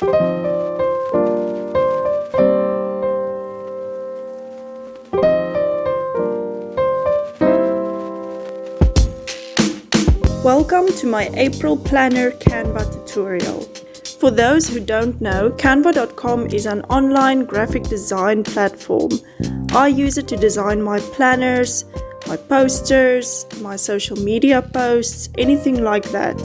Welcome to my April Planner Canva tutorial. For those who don't know, Canva.com is an online graphic design platform. I use it to design my planners, my posters, my social media posts, anything like that.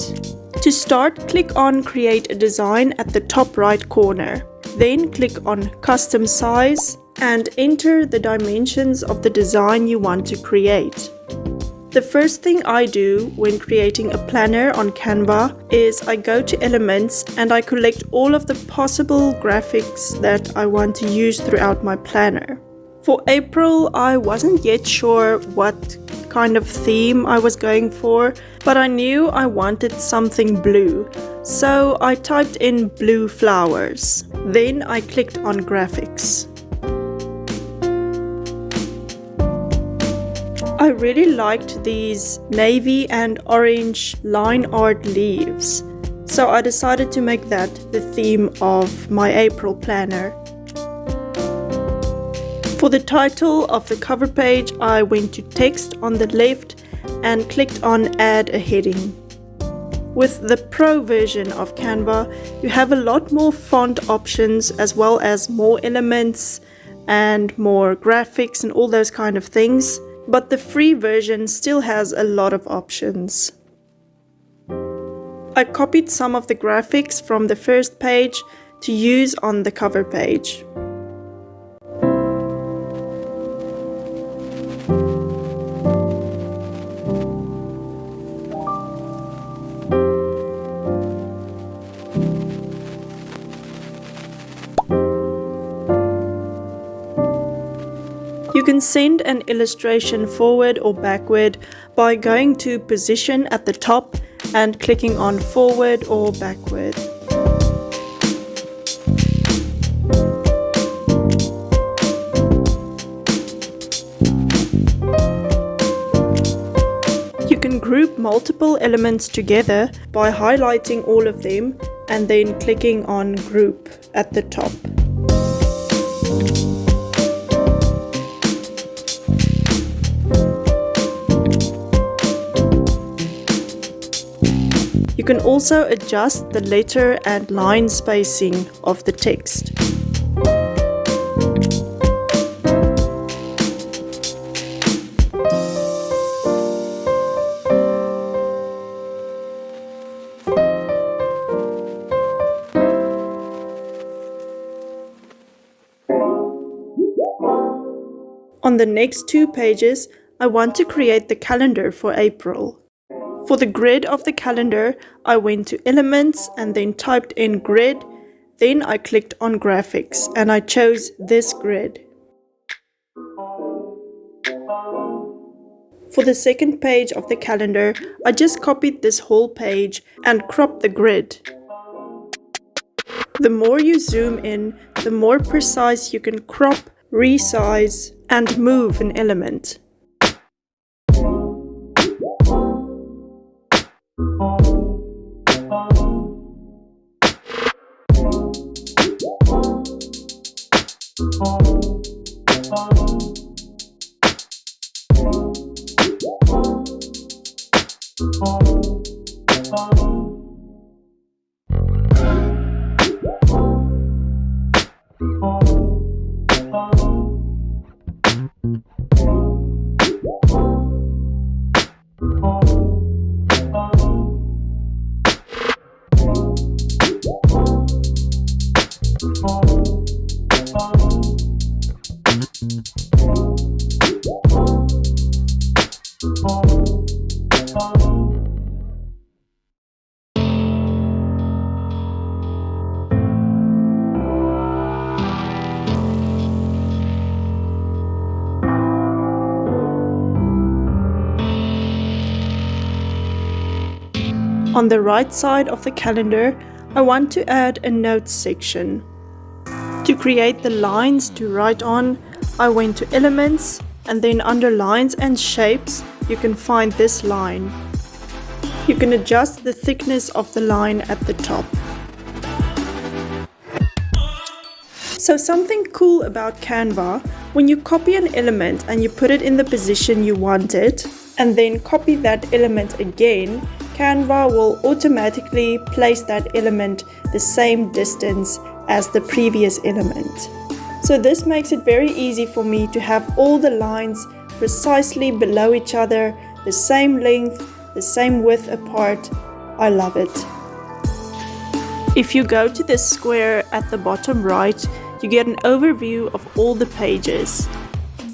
To start, click on Create a Design at the top right corner. Then click on Custom Size and enter the dimensions of the design you want to create. The first thing I do when creating a planner on Canva is I go to Elements and I collect all of the possible graphics that I want to use throughout my planner. For April, I wasn't yet sure what kind of theme I was going for, but I knew I wanted something blue, so I typed in blue flowers. Then I clicked on Graphics. I really liked these navy and orange line art leaves, so I decided to make that the theme of my April planner. For the title of the cover page, I went to Text on the left and clicked on Add a Heading. With the Pro version of Canva, you have a lot more font options as well as more elements and more graphics and all those kind of things. But the free version still has a lot of options. I copied some of the graphics from the first page to use on the cover page. You can send an illustration forward or backward by going to Position at the top and clicking on Forward or Backward. You can group multiple elements together by highlighting all of them and then clicking on Group at the top. You can also adjust the letter and line spacing of the text. On the next two pages, I want to create the calendar for April. For the grid of the calendar, I went to Elements and then typed in Grid. Then I clicked on Graphics and I chose this grid. For the second page of the calendar, I just copied this whole page and cropped the grid. The more you zoom in, the more precise you can crop, resize, and move an element. On the right side of the calendar, I want to add a notes section. To create the lines to write on, I went to Elements and then under Lines and Shapes, you can find this line. You can adjust the thickness of the line at the top. So something cool about Canva, when you copy an element and you put it in the position you want it, and then copy that element again, Canva will automatically place that element the same distance as the previous element. So this makes it very easy for me to have all the lines precisely below each other, the same length, the same width apart. I love it. If you go to this square at the bottom right, you get an overview of all the pages.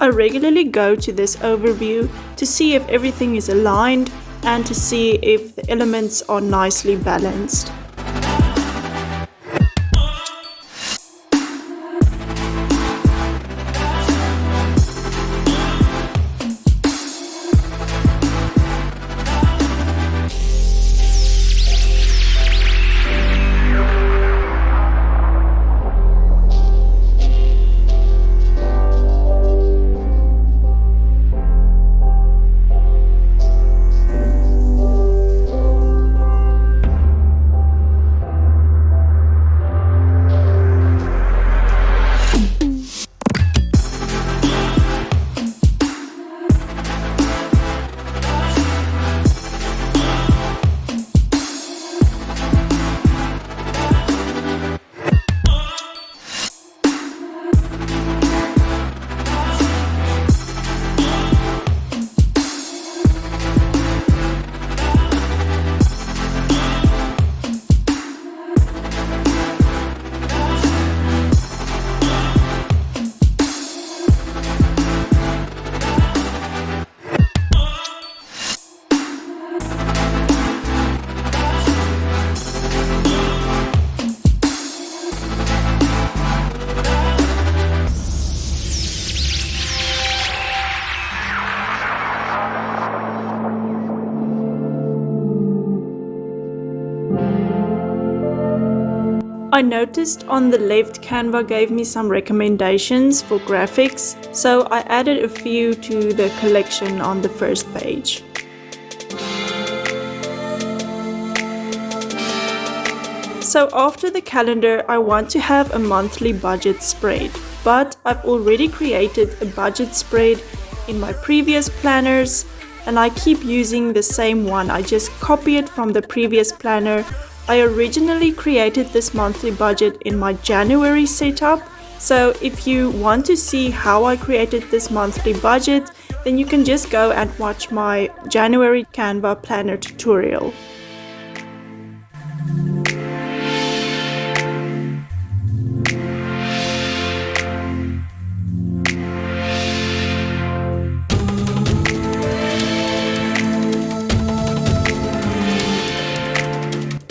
I regularly go to this overview to see if everything is aligned and to see if the elements are nicely balanced. I noticed on the left Canva gave me some recommendations for graphics, so I added a few to the collection on the first page. So after the calendar, I want to have a monthly budget spread, but I've already created a budget spread in my previous planners and I keep using the same one. I just copy it from the previous planner. I originally created this monthly budget in my January setup, so if you want to see how I created this monthly budget, then you can just go and watch my January Canva planner tutorial.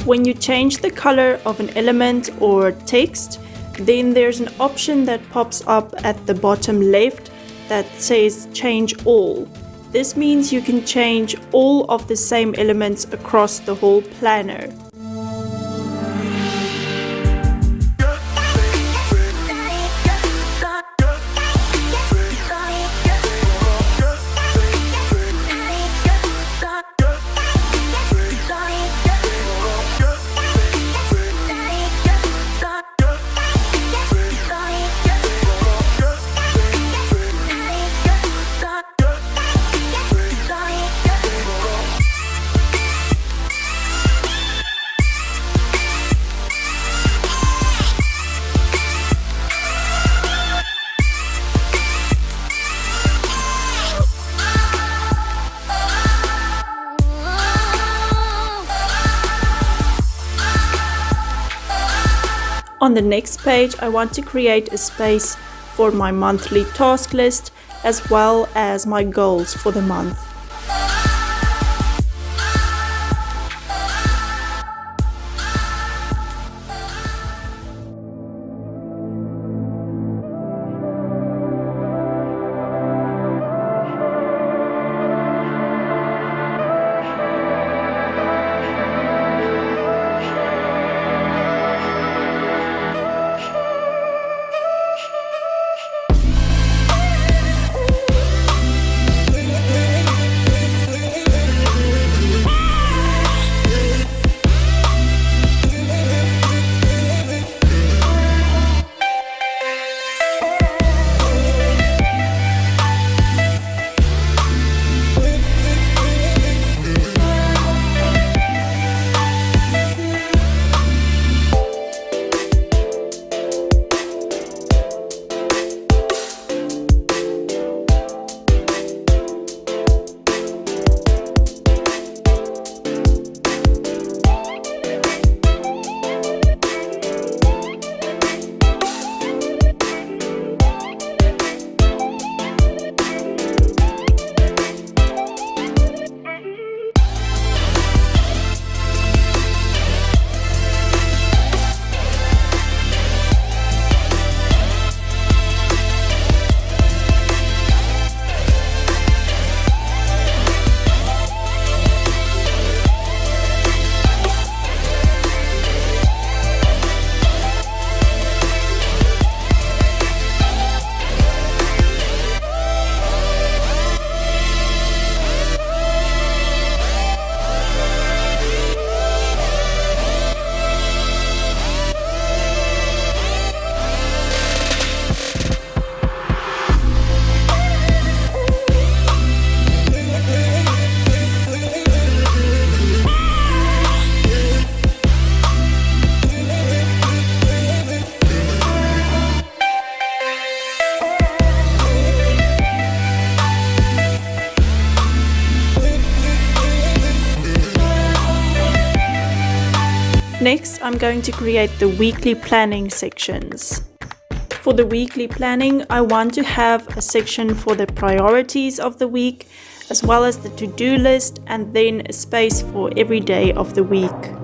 When you change the color of an element or text, then there's an option that pops up at the bottom left that says change all. This means you can change all of the same elements across the whole planner. On the next page, I want to create a space for my monthly task list as well as my goals for the month. Next, I'm going to create the weekly planning sections. For the weekly planning, I want to have a section for the priorities of the week, as well as the to-do list, and then a space for every day of the week.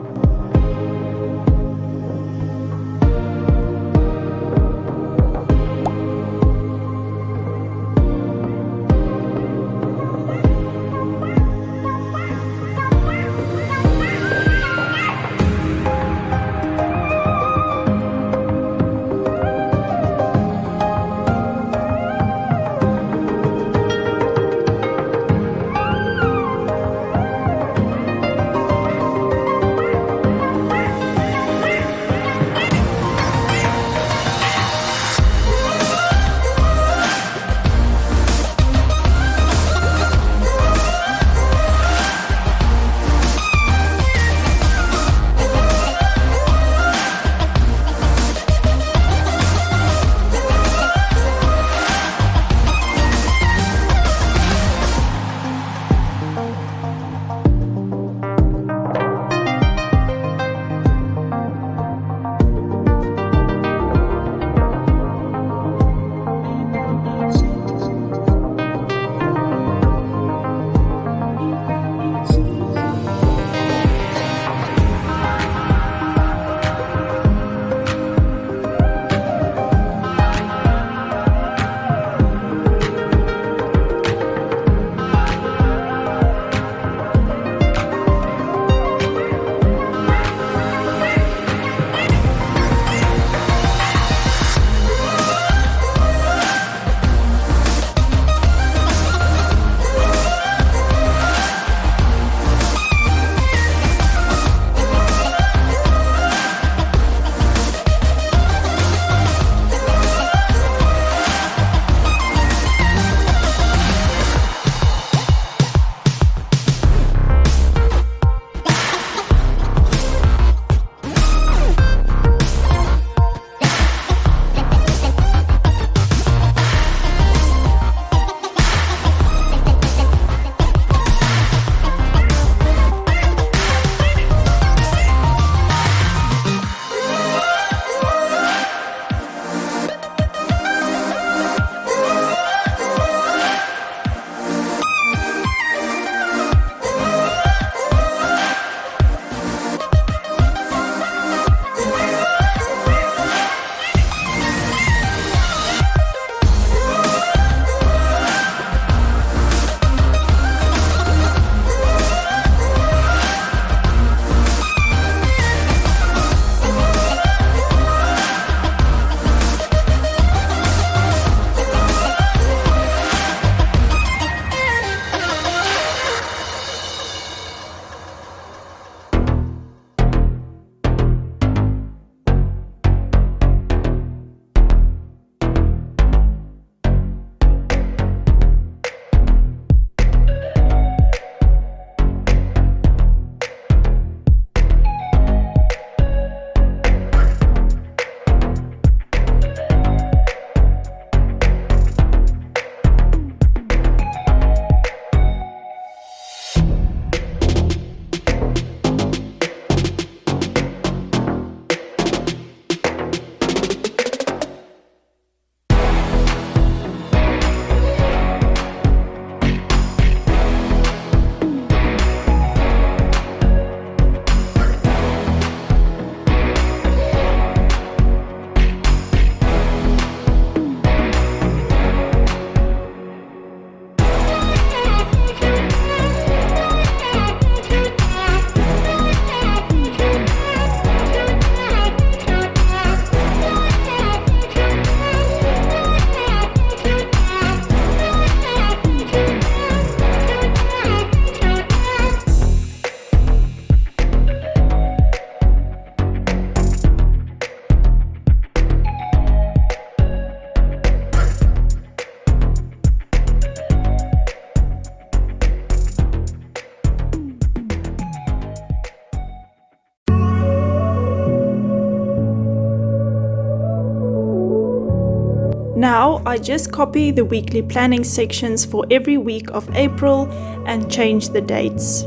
Now I just copy the weekly planning sections for every week of April and change the dates.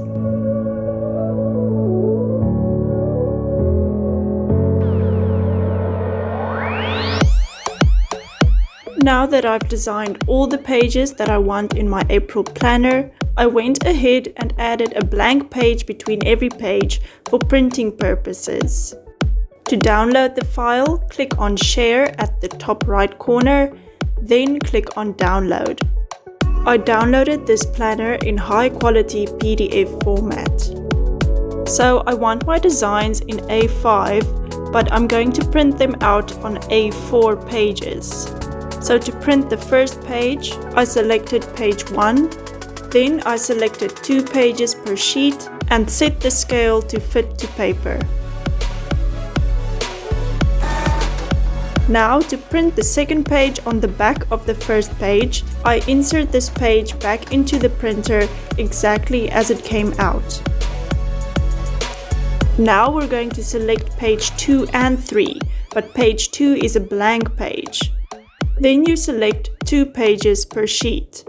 Now that I've designed all the pages that I want in my April planner, I went ahead and added a blank page between every page for printing purposes. To download the file, click on Share at the top right corner, then click on Download. I downloaded this planner in high quality PDF format. So I want my designs in A5, but I'm going to print them out on A4 pages. So to print the first page, I selected page 1, then I selected 2 pages per sheet and set the scale to fit to paper. Now to print the second page on the back of the first page, I insert this page back into the printer exactly as it came out. Now we're going to select page 2 and 3, but page 2 is a blank page. Then you select 2 pages per sheet.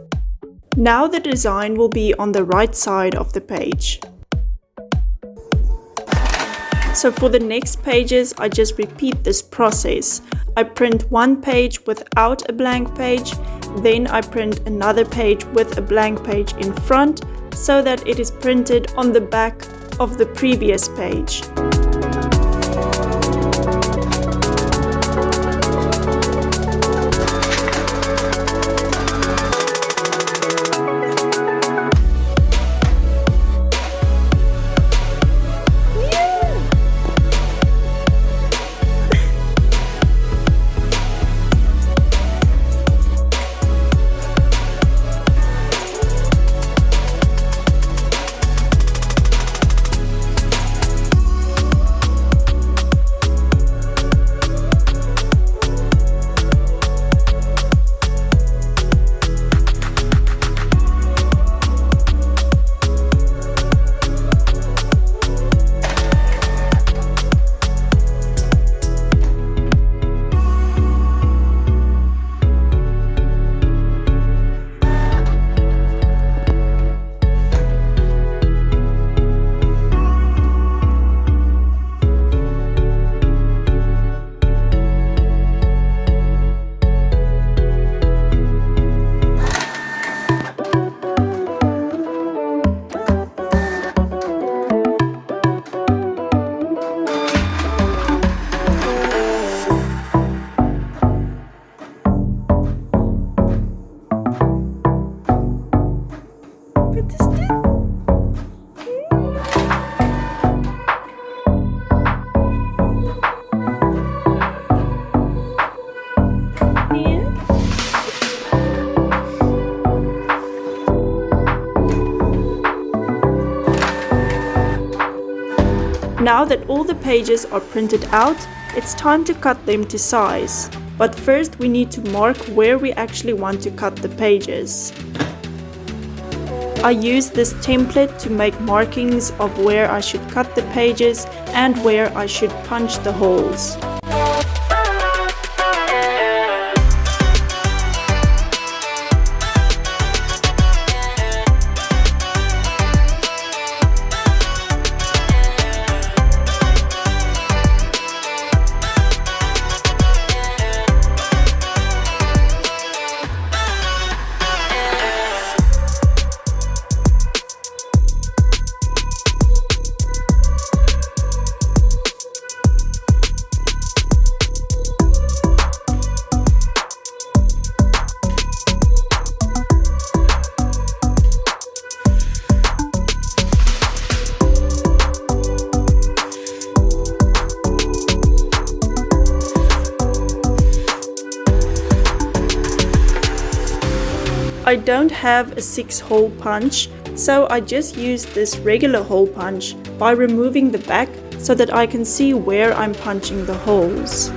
Now the design will be on the right side of the page. So for the next pages, I just repeat this process. I print one page without a blank page, then I print another page with a blank page in front so that it is printed on the back of the previous page. Now that all the pages are printed out, it's time to cut them to size. But first we need to mark where we actually want to cut the pages. I use this template to make markings of where I should cut the pages and where I should punch the holes. I don't have a 6-hole punch, so I just use this regular hole punch by removing the back so that I can see where I'm punching the holes.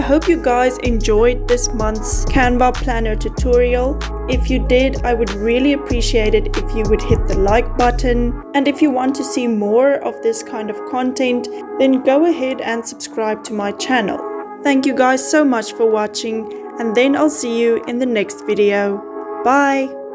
hope you guys enjoyed this month's Canva planner tutorial. If you did, I would really appreciate it if you would hit the like button. And if you want to see more of this kind of content, then go ahead and subscribe to my channel. Thank you guys so much for watching, and then I'll see you in the next video. Bye!